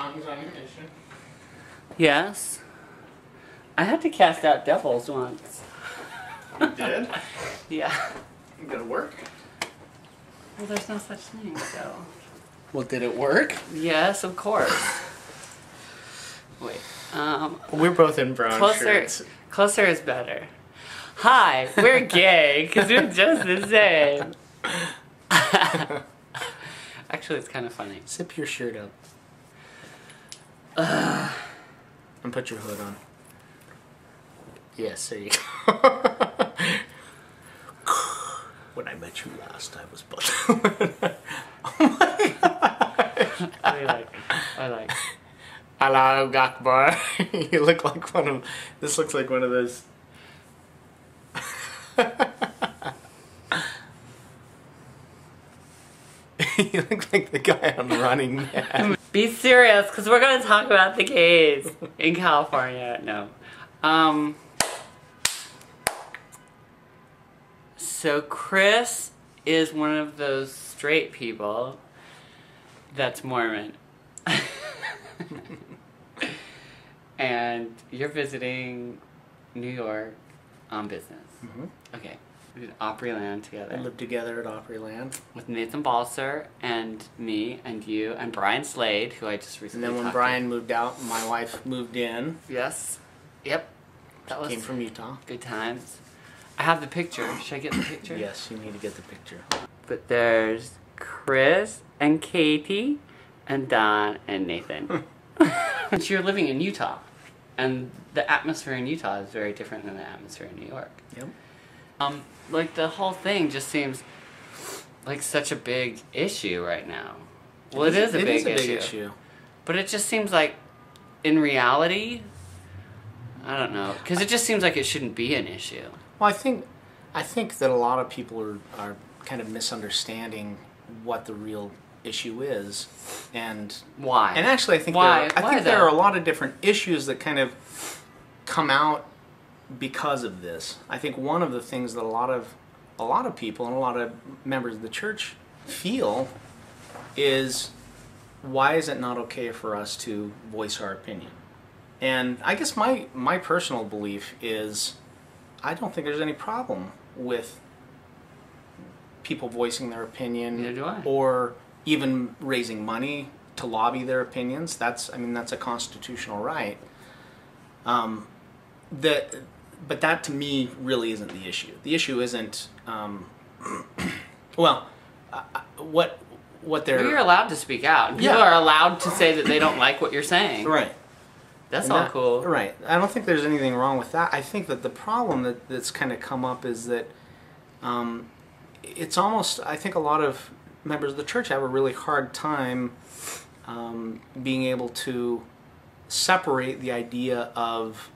tongues on your mission. Yes. I had to cast out devils once. You did? Yeah. You gotta work. Well, there's no such thing, so. Well, did it work? Yes, of course. Wait. We're both in brown shirts. Closer is better. Hi, we're gay because we're just the same. Actually, it's kind of funny. Zip your shirt up. And put your hood on. Yes, there you go. When I met you last, I was buzzing. Oh my gosh. I like. Allahu Akbar. You look like one of... This looks like one of those... You look like the guy on Running Man. Be serious, because we're going to talk about the gays in California. No. So Chris is one of those straight people that's Mormon. And you're visiting New York on business. Mm-hmm. Okay. We did Opryland together. We lived together at Opryland. With Nathan Balser and me and you and Brian Slade, who I just recently And then when Brian moved out, my wife moved in. Yes. Yep. That was Came from Utah. good times. I have the picture. Should I get the picture? Yes, you need to get the picture. But there's Chris and Katie and Don and Nathan. So you're living in Utah. And the atmosphere in Utah is very different than the atmosphere in New York. Yep. Like the whole thing just seems like such a big issue right now. Well, it is a big issue. But it just seems like, in reality, I don't know, because it just seems like it shouldn't be an issue. Well, I think that a lot of people are kind of misunderstanding what the real issue is, and why. And actually, I think there are a lot of different issues that kind of come out because of this. I think one of the things that a lot of people and a lot of members of the church feel is, why is it not okay for us to voice our opinion? And I guess my personal belief is, I don't think there's any problem with people voicing their opinion. Neither do I. Or even raising money to lobby their opinions. That's a constitutional right. But that to me really isn't the issue. The issue isn't, what they're... Well, you're allowed to speak out. And people are allowed to say that they don't like what you're saying. Right. That's all cool. Right. I don't think there's anything wrong with that. I think that the problem that's kind of come up is that it's almost, I think a lot of members of the church have a really hard time being able to separate the idea of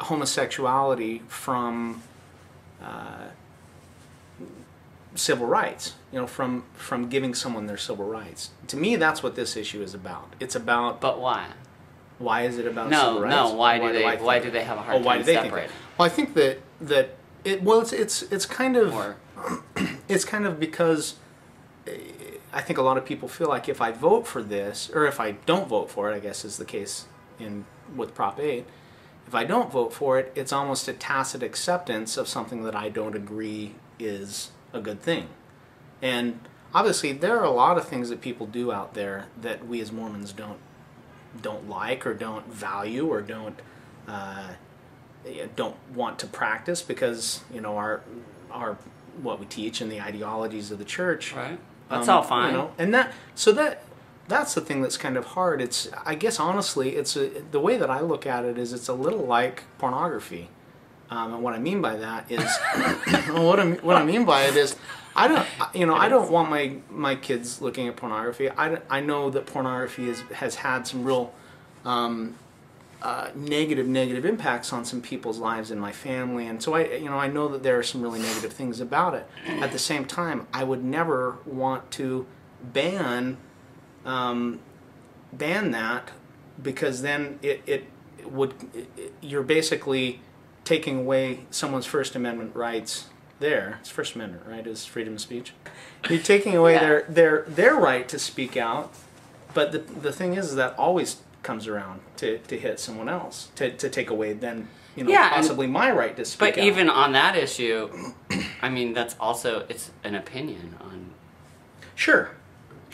homosexuality from civil rights, from giving someone their civil rights. To me, that's what this issue is about. It's about... But why? Why is it about civil rights? No, why do they have a hard time separating? Well, I think that it's kind of it's kind of because I think a lot of people feel like if I vote for this, or if I don't vote for it, I guess is the case with Prop 8. If I don't vote for it, it's almost a tacit acceptance of something that I don't agree is a good thing. And obviously there are a lot of things that people do out there that we as Mormons don't like, or don't value, or don't want to practice, because our what we teach and the ideologies of the church. Right. That's all fine. And that's the thing that's kind of hard. It's, I guess honestly, the way that I look at it is, it's a little like pornography. And what I mean by that is, what I mean by it is, I don't want my kids looking at pornography. I know that pornography has had some real negative impacts on some people's lives in my family, and so I know that there are some really negative things about it. At the same time, I would never want to ban that, because then you're basically taking away someone's First Amendment rights there. It's First Amendment, right? Is freedom of speech. You're taking away their right to speak out, but the thing is that always comes around to hit someone else, to take away then, possibly my right to speak out. But even on that issue, I mean, that's also, it's an opinion on... Sure.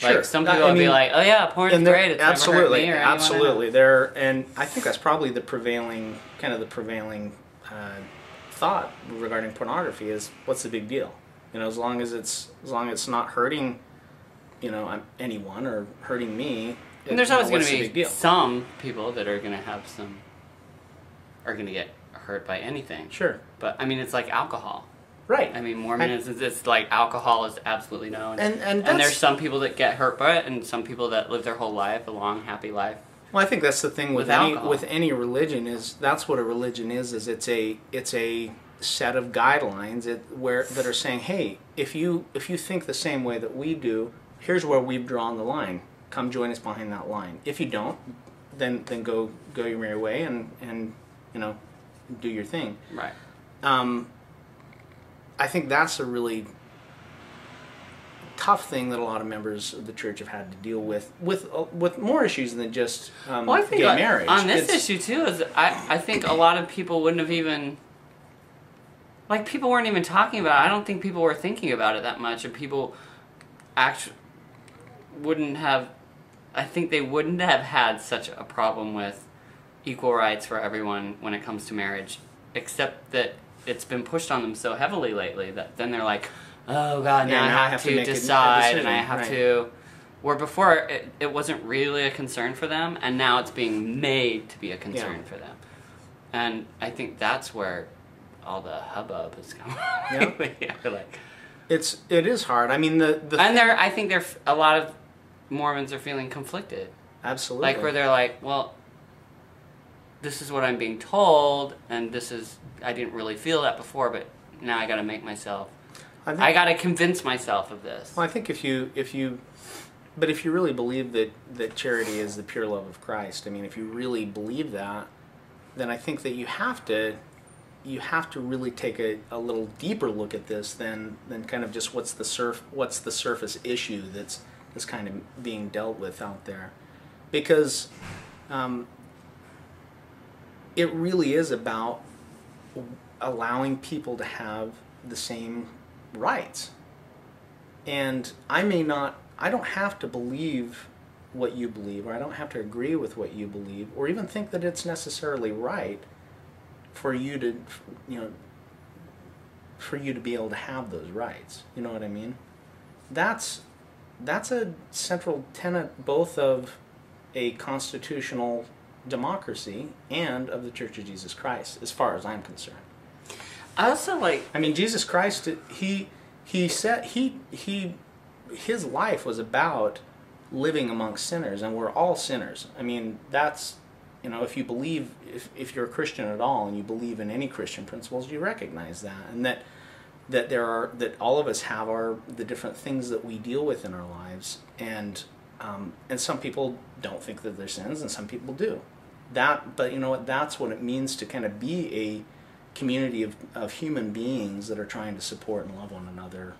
Like, some people will be like, oh yeah, porn is great, it's absolutely, never hurt me or absolutely. And I think that's probably the prevailing thought regarding pornography is, what's the big deal? As long as it's not hurting, anyone or hurting me. And there's always going to be some people that are going to get hurt by anything. Sure. But I mean, it's like alcohol. Right. I mean, Mormonism, it's like alcohol is absolutely known. And there's some people that get hurt by it, and some people that live their whole life, a long, happy life. Well, I think that's the thing with any religion, is that's what a religion is it's a set of guidelines that are saying, hey, if you think the same way that we do, here's where we've drawn the line. Come join us behind that line. If you don't, then go your merry way and do your thing. Right. I think that's a really tough thing that a lot of members of the church have had to deal with more issues than just I think gay marriage. On this issue too, is I think a lot of people wouldn't have even, like, people weren't even talking about it. I don't think people were thinking about it that much, and people actually wouldn't have, I think they wouldn't have had such a problem with equal rights for everyone when it comes to marriage, except that it's been pushed on them so heavily lately that then they're like, oh God, now I have to decide, and I have to... Where before, it wasn't really a concern for them, and now it's being made to be a concern for them. And I think that's where all the hubbub is coming. It is hard. I mean, I think a lot of Mormons are feeling conflicted. Absolutely. Like, where they're like, well, this is what I'm being told, and I didn't really feel that before, but now I got to make myself... I got to convince myself of this. Well, I think if you really believe that charity is the pure love of Christ, I mean, if you really believe that, then I think that you have to really take a little deeper look at this than kind of just what's the surface issue that's kind of being dealt with out there, because it really is about allowing people to have the same rights. And I don't have to believe what you believe, or I don't have to agree with what you believe, or even think that it's necessarily right for you to be able to have those rights. You know what I mean? That's a central tenet both of a constitutional democracy and of the Church of Jesus Christ, as far as I'm concerned. I also I mean, Jesus Christ, he said his life was about living amongst sinners, and we're all sinners. I mean, that's, if you believe, if you're a Christian at all and you believe in any Christian principles, you recognize that, and that all of us have the different things that we deal with in our lives, and some people don't think that they're sins, and some people do. But you know what? That's what it means to kind of be a community of human beings that are trying to support and love one another